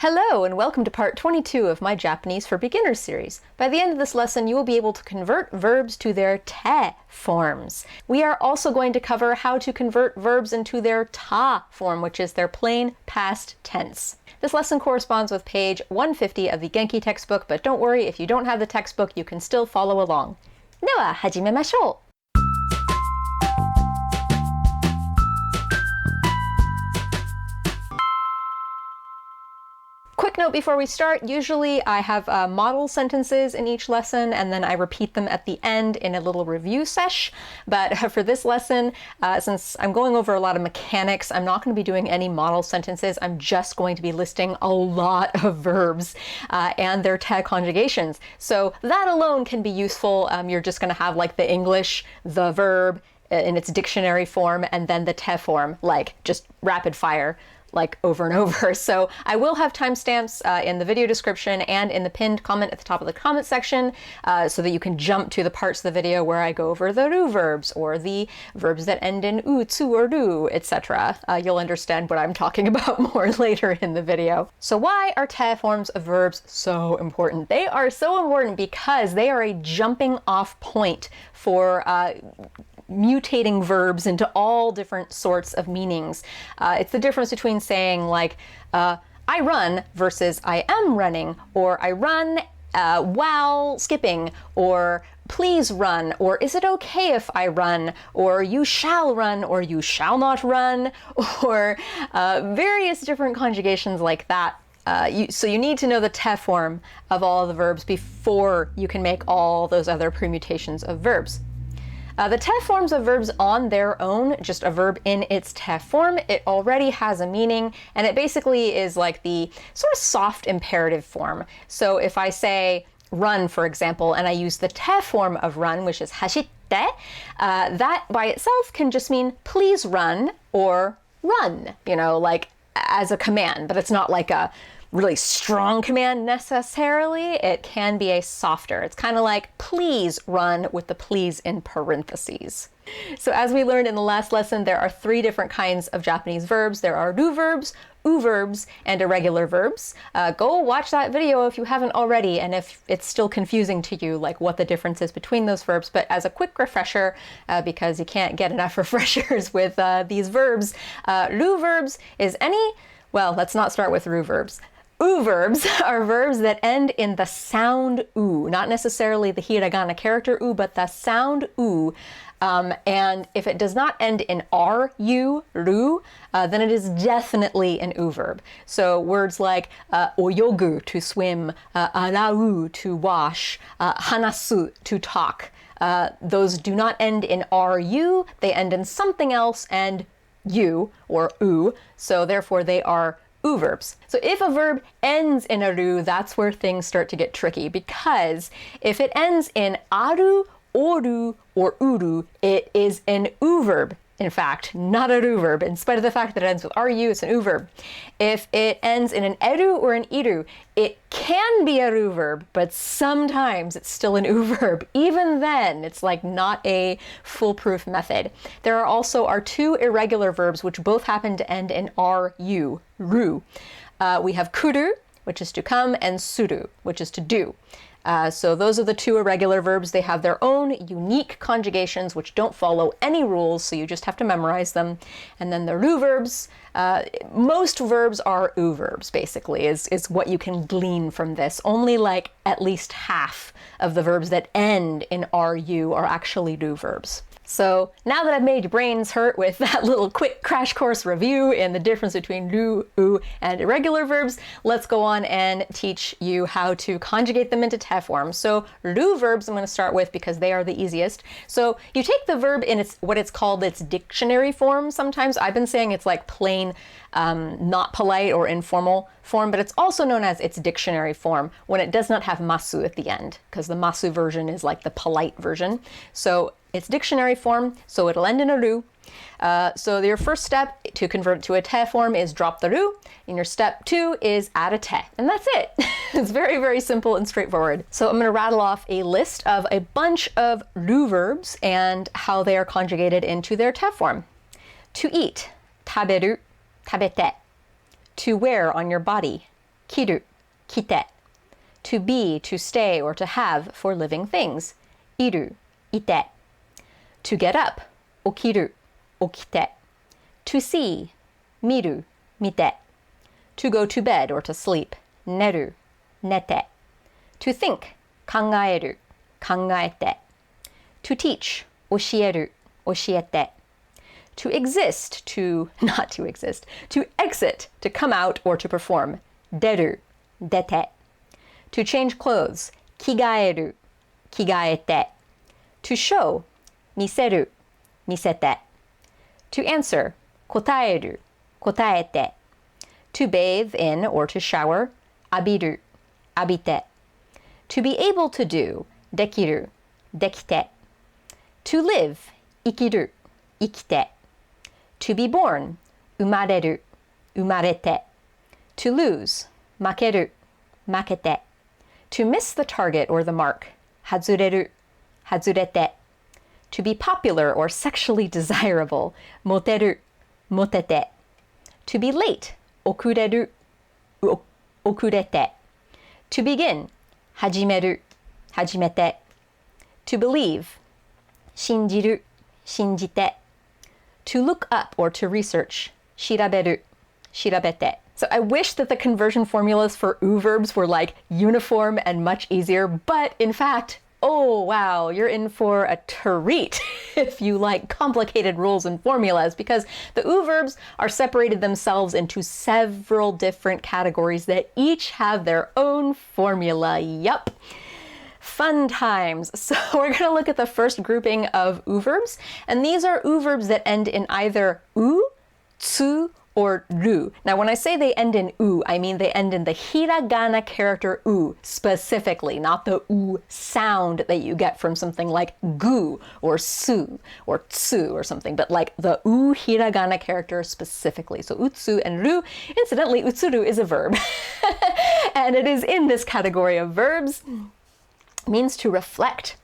Hello and welcome to part 22 of my Japanese for Beginners series. By the end of this lesson, you will be able to convert verbs to their te forms. We are also going to cover how to convert verbs into their ta form, which is their plain past tense. This lesson corresponds with page 150 of the Genki textbook, but don't worry, if you don't have the textbook, you can still follow along. では始めましょう。Quick note before we start, usually I have model sentences in each lesson and then I repeat them at the end in a little review sesh. But for this lesson, since I'm going over a lot of mechanics, I'm not going to be doing any model sentences. I'm just going to be listing a lot of verbs and their te-conjugations. So that alone can be useful. You're just going to have like the English, the verb in its dictionary form, and then the te form, like just rapid fire, like over and over. So I will have timestamps in the video description and in the pinned comment at the top of the comment section so that you can jump to the parts of the video where I go over the ru-verbs or the verbs that end in u-tsu-ru, etc. You'll understand what I'm talking about more later in the video. So why are te forms of verbs so important? They are so important because they are a jumping off point for mutating verbs into all different sorts of meanings. It's the difference between saying like, I run versus I am running, or I run while skipping, or please run, or is it okay if I run, or you shall run, or you shall not run, or various different conjugations like that. So you need to know the te form of all of the verbs before you can make all those other permutations of verbs. The te forms of verbs on their own, just a verb in its te form, it already has a meaning, and it basically is like the sort of soft imperative form. So if I say run, for example, and I use the te form of run, which is hashitte, that by itself can just mean please run or run, you know, like as a command, but it's not like a really strong command necessarily. It can be a softer. It's kind of like please run with the please in parentheses. So as we learned in the last lesson, there are three different kinds of Japanese verbs. There are ru-verbs, u-verbs, and irregular verbs. Go watch that video if you haven't already, and if it's still confusing to you, like what the difference is between those verbs. But as a quick refresher, because you can't get enough refreshers with these verbs, ru-verbs is any, well, let's not start with ru-verbs. U-verbs are verbs that end in the sound u, not necessarily the hiragana character u, but the sound u. And if it does not end in ru, then it is definitely an u-verb. So words like oyogu, to swim, arau, to wash, hanasu, to talk. Those do not end in ru, they end in something else and u, or u, so therefore they are u-verbs. So if a verb ends in a ru, that's where things start to get tricky, because if it ends in aru, oru, or uru, it is an u-verb. In fact, not a ru-verb. In spite of the fact that it ends with ru, it's an u-verb. If it ends in an eru or an iru, it can be a ru-verb, but sometimes it's still an u-verb. Even then, it's like not a foolproof method. There are also our two irregular verbs, which both happen to end in ru, ru. We have kuru, which is to come, and suru, which is to do. So those are the two irregular verbs. They have their own unique conjugations which don't follow any rules, so you just have to memorize them. And then the ru-verbs, most verbs are u-verbs, basically, is what you can glean from this. Only like at least half of the verbs that end in ru are actually ru-verbs. So now that I've made your brains hurt with that little quick crash course review in the difference between ru, u, and irregular verbs, let's go on and teach you how to conjugate them into te form. So ru-verbs I'm going to start with because they are the easiest. So you take the verb in what it's called its dictionary form. Sometimes I've been saying it's like plain, not polite or informal form, but it's also known as its dictionary form when it does not have masu at the end, because the masu version is like the polite version. So it's dictionary form, so it'll end in a ru. So your first step to convert it to a te form is drop the ru, and your step 2 is add a te, and that's it. It's very, very simple and straightforward. So I'm going to rattle off a list of a bunch of ru-verbs and how they are conjugated into their te form. To eat, taberu, tabete. To wear on your body, kiru, kite. To be, to stay, or to have for living things, iru, ite. To get up, okiru, okite. To see, miru, mite. To go to bed or to sleep, neru, nete. To think, kangaeru, kangaete. To teach, oshieru, oshiete. To exist, not to exist, to exit, to come out or to perform, deru, dete. To change clothes, kigaeru, kigaete. To show, miseru, misete. To answer, kotaeru, kotaete. To bathe in or to shower, abiru, abite. To be able to do, dekiru, dekite. To live, ikiru, ikite. To be born, umareru, umarete. To lose, makeru, makete. To miss the target or the mark, hazureru, hazurete. To be popular or sexually desirable, moteru, motete. To be late, okureru, okurete. To begin, hajimeru, hajimete. To believe, shinjiru, shinjite. To look up or to research, shiraberu, shirabete. So I wish that the conversion formulas for u-verbs were like uniform and much easier, but in fact, oh wow, you're in for a treat if you like complicated rules and formulas, because the u-verbs are separated themselves into several different categories that each have their own formula. Yup. Fun times. So we're going to look at the first grouping of u-verbs, and these are u-verbs that end in either u, tsu, or ru. Now when I say they end in u, I mean they end in the hiragana character u specifically, not the u sound that you get from something like gu or su or tsu or something, but like the u hiragana character specifically. So u-tsu and ru. Incidentally, u-tsu-ru is a verb and it is in this category of verbs. Means to reflect.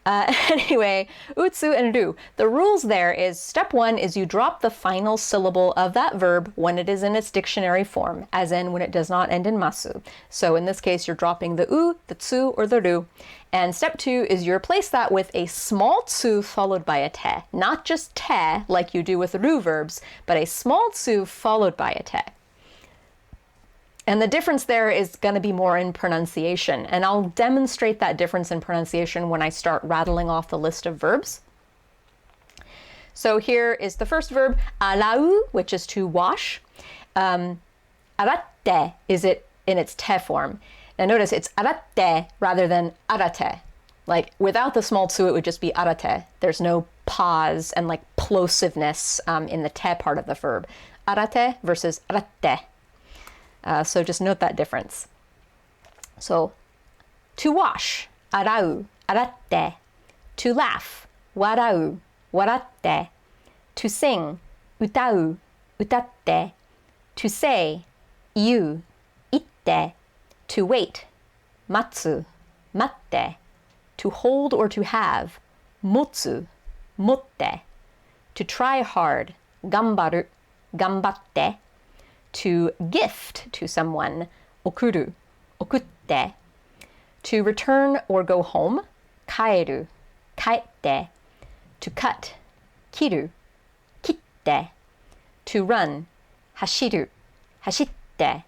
Anyway, u-tsu and ru. The rules there is step one is you drop the final syllable of that verb when it is in its dictionary form, as in when it does not end in masu. So in this case, you're dropping the u, the tsu, or the ru. And step two is you replace that with a small tsu followed by a te. Not just te like you do with ru-verbs, but a small tsu followed by a te. And the difference there is going to be more in pronunciation, and I'll demonstrate that difference in pronunciation when I start rattling off the list of verbs. So here is the first verb, arau, which is to wash. Aratte is it in its te form. Now notice it's aratte rather than arate. Like without the small tsu, it would just be arate. There's no pause and like plosiveness in the te part of the verb. Arate versus aratte. So just note that difference. So, to wash, arau, aratte. To laugh, warau, waratte. To sing, utau, utatte. To say, iu, itte. To wait, matsu, matte. To hold or to have, motsu, motte. To try hard, gambaru, gambatte. To gift to someone, okuru, okutte. To return or go home, kaeru, kaette. To cut, kiru, kitte. To run, hashiru, hashitte.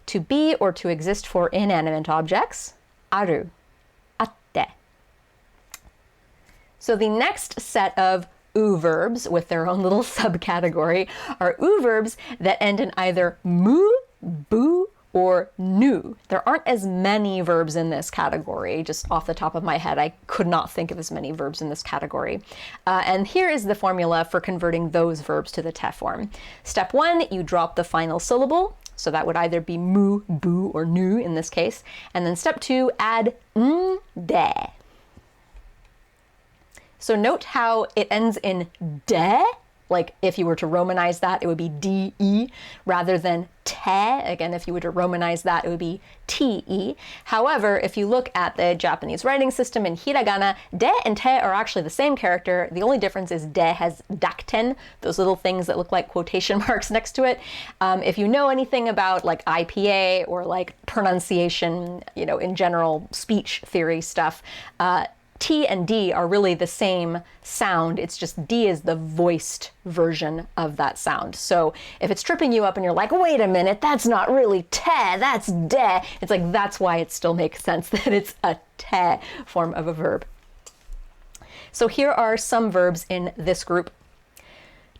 To be or to exist for inanimate objects, aru, atte. So the next set of u-verbs with their own little subcategory are u-verbs that end in either mu, bu, or nu. There aren't as many verbs in this category. Just off the top of my head, I could not think of as many verbs in this category. And here is the formula for converting those verbs to the te form. Step one, you drop the final syllable. So that would either be mu, bu, or nu in this case. And then step two, add de. So note how it ends in de Like if you were to Romanize that, it would be de rather than te. Again, if you were to Romanize that, it would be te. However, if you look at the Japanese writing system in hiragana, de and te are actually the same character. The only difference is de has dakten, those little things that look like quotation marks next to it. If you know anything about like IPA or like pronunciation, you know, in general speech theory stuff, T and D are really the same sound. It's just D is the voiced version of that sound. So if it's tripping you up and you're like, wait a minute, that's not really te, that's de, it's like, that's why it still makes sense that it's a te form of a verb. So here are some verbs in this group.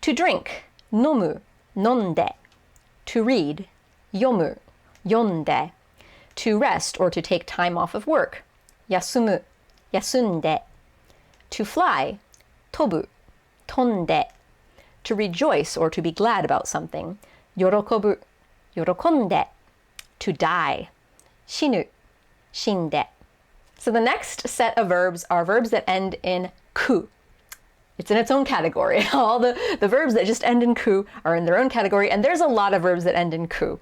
To drink, nomu, nonde. To read, yomu, yonde. To rest or to take time off of work, yasumu, yasunde. To fly, tobu, tonde. To rejoice or to be glad about something, yorokobu, yorokonde. To die, shinu, shinde. So the next set of verbs are verbs that end in ku. It's in its own category. All the verbs that just end in ku are in their own category, and there's a lot of verbs that end in ku.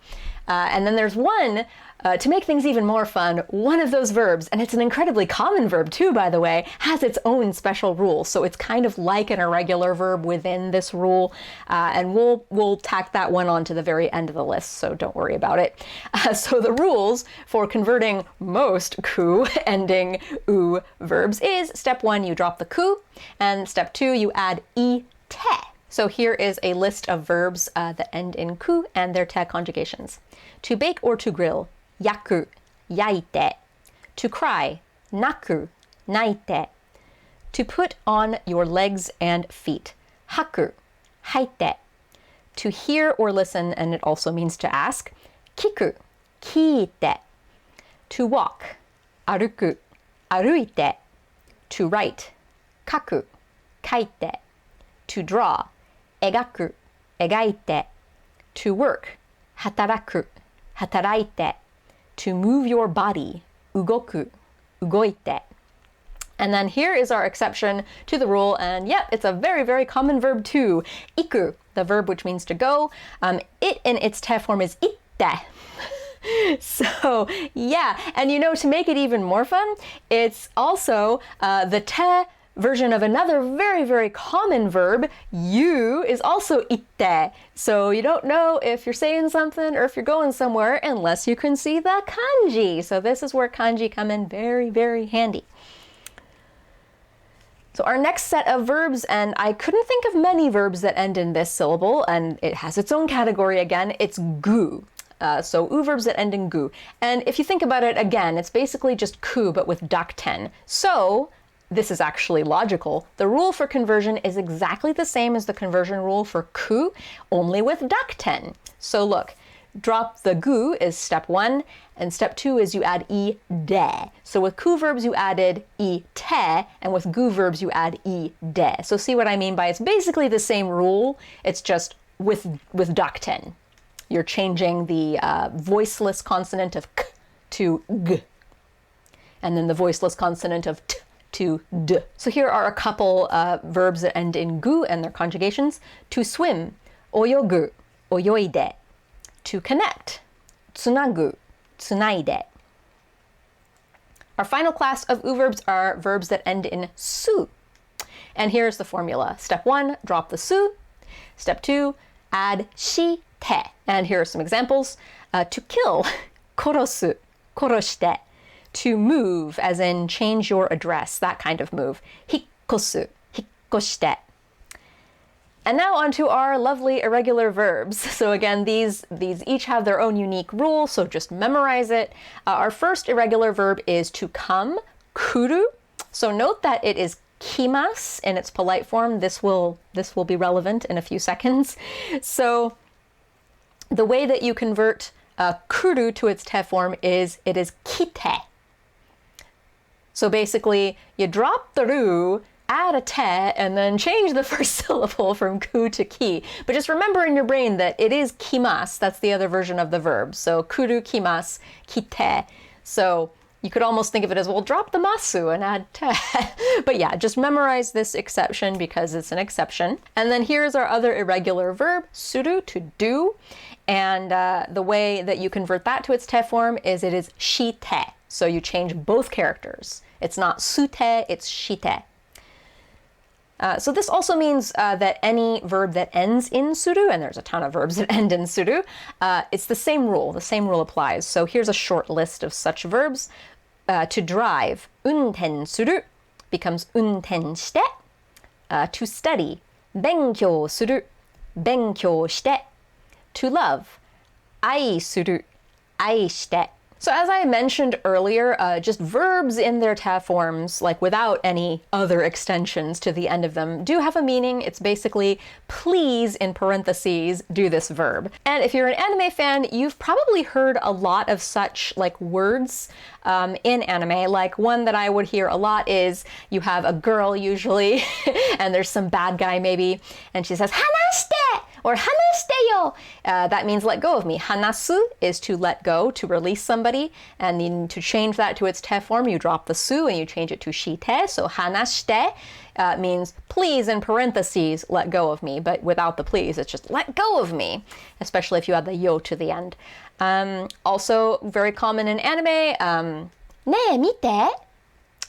And then there's one, to make things even more fun, one of those verbs, and it's an incredibly common verb too, by the way, has its own special rule. So it's kind of like an irregular verb within this rule, and we'll tack that one on to the very end of the list, so don't worry about it. So the rules for converting most ku ending u verbs is step 1, you drop the ku, and step 2, you add te. So here is a list of verbs that end in ku and their te conjugations. To bake or to grill, yaku, yaite. To cry, naku, naite. To put on your legs and feet, haku, haite. To hear or listen, and it also means to ask, kiku, kiite. To walk, aruku, aruite. To write, kaku, kaite. To draw, egaku, egaite. To work, hataraku, hataraite. To move your body, ugoku, ugoite. And then here is our exception to the rule, and yep, it's a very, very common verb too. Iku, the verb which means to go. It in its te form is itte. So yeah, and you know, to make it even more fun, it's also the te version of another very, very common verb. You is also itte. So you don't know if you're saying something or if you're going somewhere unless you can see the kanji. So this is where kanji come in very, very handy. So our next set of verbs, and I couldn't think of many verbs that end in this syllable, and it has its own category again, it's gu. So u-verbs that end in gu. And if you think about it again, it's basically just ku, but with dakten. So this is actually logical. The rule for conversion is exactly the same as the conversion rule for ku, only with dakten. So look, drop the gu is step 1, and step 2 is you add e de. So with ku verbs you added e te, and with gu verbs you add e de. So see what I mean by it's basically the same rule, it's just with dakten. You're changing the voiceless consonant of k to g, and then the voiceless consonant of t to d. So here are a couple verbs that end in gu and their conjugations. To swim, oyogu, oyoide. To connect, tsunagu, tsunaide. Our final class of u-verbs are verbs that end in su. And here's the formula. Step 1, drop the su. Step 2, add shi, te. And here are some examples. To kill, korosu, koroshite. To move, as in change your address, that kind of move. Hikkosu, hikkoshite. And now onto our lovely irregular verbs. So again, these each have their own unique rule, so just memorize it. Our first irregular verb is to come, kuru. So note that it is kimas in its polite form. This will be relevant in a few seconds. So the way that you convert kuru to its te form is it is kite. So basically, you drop the ru, add a te, and then change the first syllable from ku to ki. But just remember in your brain that it is kimas. That's the other version of the verb. So kuru kimas, kite. So You could almost think of it as, well, drop the masu and add te. But yeah, just memorize this exception because it's an exception. And then here's our other irregular verb, suru, to do. And the way that you convert that to its te form is it is shite. So you change both characters. It's not sute, it's shite. So this also means that any verb that ends in suru, and there's a ton of verbs that end in suru, it's the same rule. The same rule applies. So here's a short list of such verbs. To drive, unten suru, becomes unten shite. To study, benkyou suru, benkyou shite. To love, ai suru, ai shite. So as I mentioned earlier, just verbs in their te forms, like without any other extensions to the end of them, do have a meaning. It's basically, please, in parentheses, do this verb. And if you're an anime fan, you've probably heard a lot of such like words in anime. Like one that I would hear a lot is you have a girl usually, and there's some bad guy maybe, and she says, hanashite! Or hanashite yo! That means let go of me. Hanasu is to let go, to release somebody, and then to change that to its te form, you drop the su and you change it to shite. So hanashite means please, in parentheses, let go of me, but without the please, it's just let go of me, especially if you add the yo to the end. Also very common in anime, ne mite.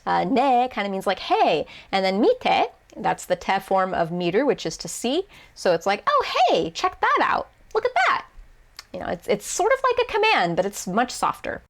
Ne kind of means like hey, and then mite, that's the te form of miru, which is to see. So it's like, oh hey, check that out. Look at that. You know, it's sort of like a command, but it's much softer.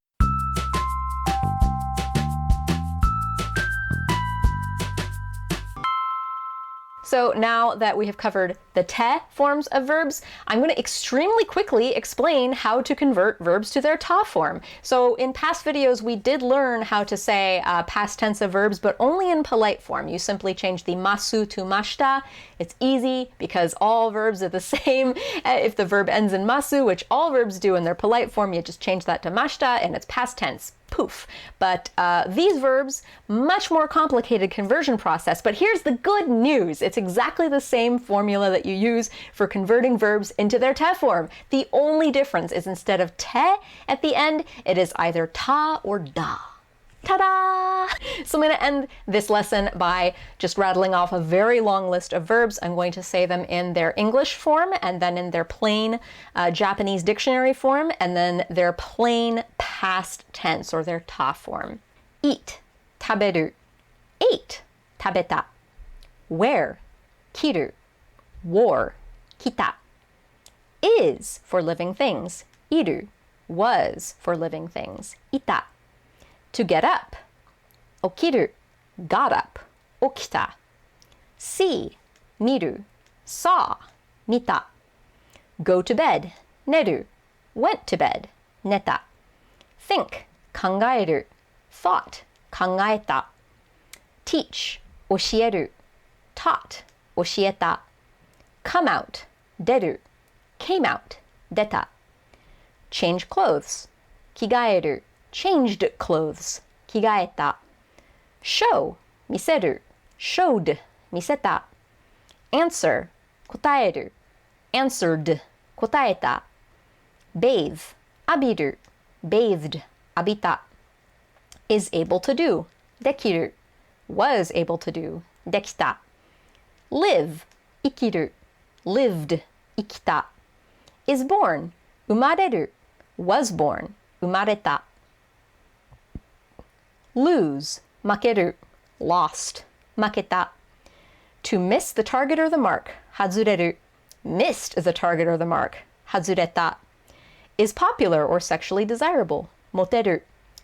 So now that we have covered the te forms of verbs, I'm going to extremely quickly explain how to convert verbs to their ta form. So in past videos, we did learn how to say past tense of verbs, but only in polite form. You simply change the masu to mashita. It's easy because all verbs are the same. If the verb ends in masu, which all verbs do in their polite form, you just change that to mashita and it's past tense. Poof. But these verbs, much more complicated conversion process. But here's the good news. It's exactly the same formula that you use for converting verbs into their te form. The only difference is instead of te at the end, it is either ta or da. Ta-da! So I'm going to end this lesson by just rattling off a very long list of verbs. I'm going to say them in their English form, and then in their plain Japanese dictionary form, and then their plain past tense, or their ta form. Eat, taberu. Ate, tabeta. Wear, kiru. Wore, kita. Is for living things, iru. Was for living things, ita. To get up, okiru, got up, okita. See, miru, saw, mita. Go to bed, neru, went to bed, neta. Think, kangaeru, thought, kangaeta. Teach, oshieru, taught, oshieta. Come out, deru, came out, deta. Change clothes, kigaeru, changed clothes, kigaeta. Show, miseru, showed, miseta. Answer, kotaeru, answered, kotaeta. Bathe, abiru, bathed, abita. Is able to do, dekiru, was able to do, dekita. Live, ikiru, lived, ikita. Is born, umareru, was born, umareta. Lose, makeru, lost, maketa. To miss the target or the mark, hazureru, missed the target or the mark, hazureta. Is popular or sexually desirable, moteru,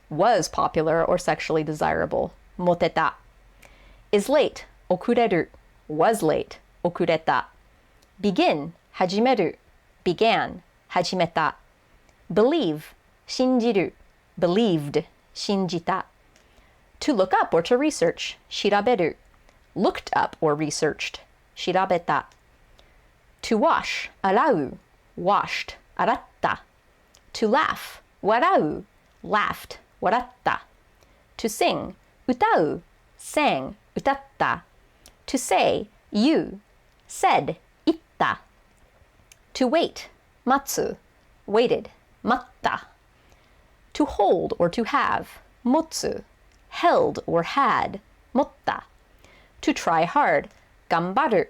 was popular or sexually desirable, moteta. Is late, okureru, was late, okureta. Begin, hajimeru, began, hajimeta. Believe, shinjiru, believed, shinjita. To look up or to research, shiraberu, looked up or researched, shirabeta. To wash, arau, washed, aratta. To laugh, warau, laughed, waratta. To sing, utau, sang, utatta. To say, you, said, itta. To wait, matsu, waited, matta. To hold or to have, motsu, held or had, motta. To try hard, gambaru,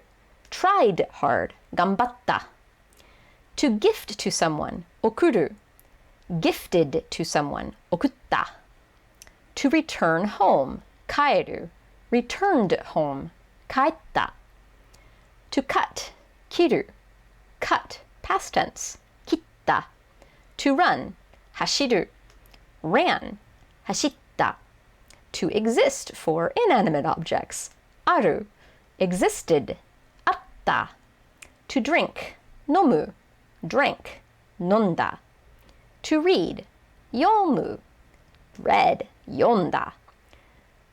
tried hard, gambatta. To gift to someone, okuru, gifted to someone, okutta. To return home, kaeru, returned home, kaetta. To cut, kiru, cut, past tense, kitta. To run, hashiru, ran, hashitta. To exist for inanimate objects, aru, existed, atta. To drink, nomu, drank, nonda. To read, yomu, read, yonda.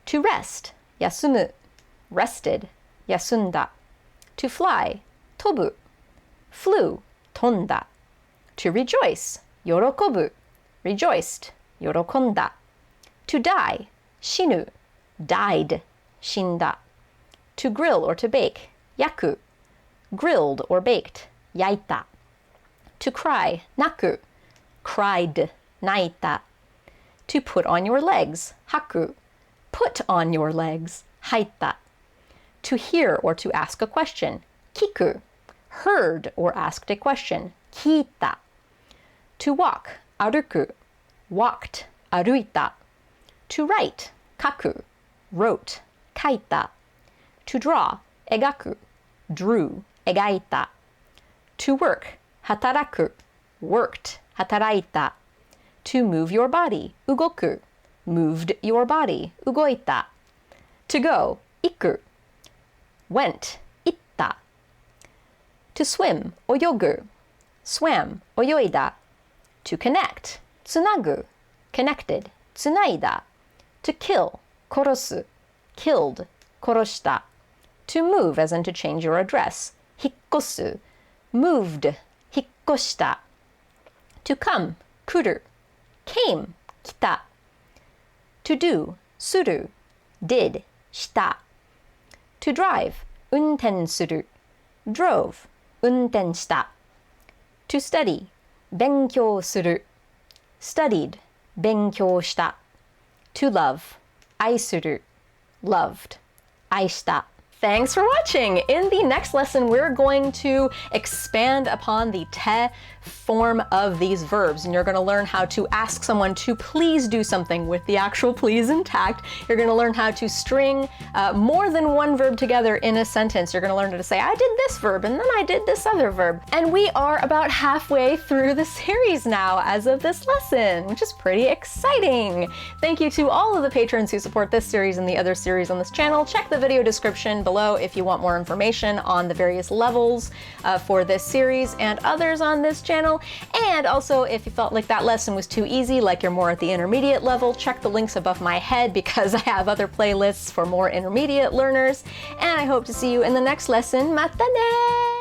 To rest, yasumu, rested, yasunda. To fly, tobu, flew, tonda. To rejoice, yorokobu, rejoiced, yorokonda. To die, shinu, died, shinda. To grill or to bake, yaku, grilled or baked, yaita. To cry, naku, cried, naita. To put on your legs, haku, put on your legs, haita. To hear or to ask a question, kiku, heard or asked a question, kita. To walk, aruku, walked, aruita. To write, kaku, wrote, kaita. To draw, egaku, drew, egaita. To work, hataraku, worked, hataraita. To move your body, ugoku, moved your body, ugoita. To go, iku, went, itta. To swim, oyogu, swam, oyoida. To connect, tsunagu, connected, tsunaida. To kill, korosu, killed, koroshita. To move, as in to change your address, hikkosu, moved, hikkoshita. To come, kuru, came, kita. To do, suru, did, shita. To drive, unten suru, drove, unten shita. To study, benkyou suru, studied, benkyou shita. To love, aisuru, loved, aishita. Thanks for watching! In the next lesson, we're going to expand upon the te form of these verbs, and you're going to learn how to ask someone to please do something with the actual please intact. You're going to learn how to string more than one verb together in a sentence. You're going to learn how to say, I did this verb, and then I did this other verb. And we are about halfway through the series now as of this lesson, which is pretty exciting. Thank you to all of the patrons who support this series and the other series on this channel. Check the video description below if you want more information on the various levels for this series and others on this channel. And also, if you felt like that lesson was too easy, like you're more at the intermediate level, check the links above my head because I have other playlists for more intermediate learners. And I hope to see you in the next lesson. Mata ne!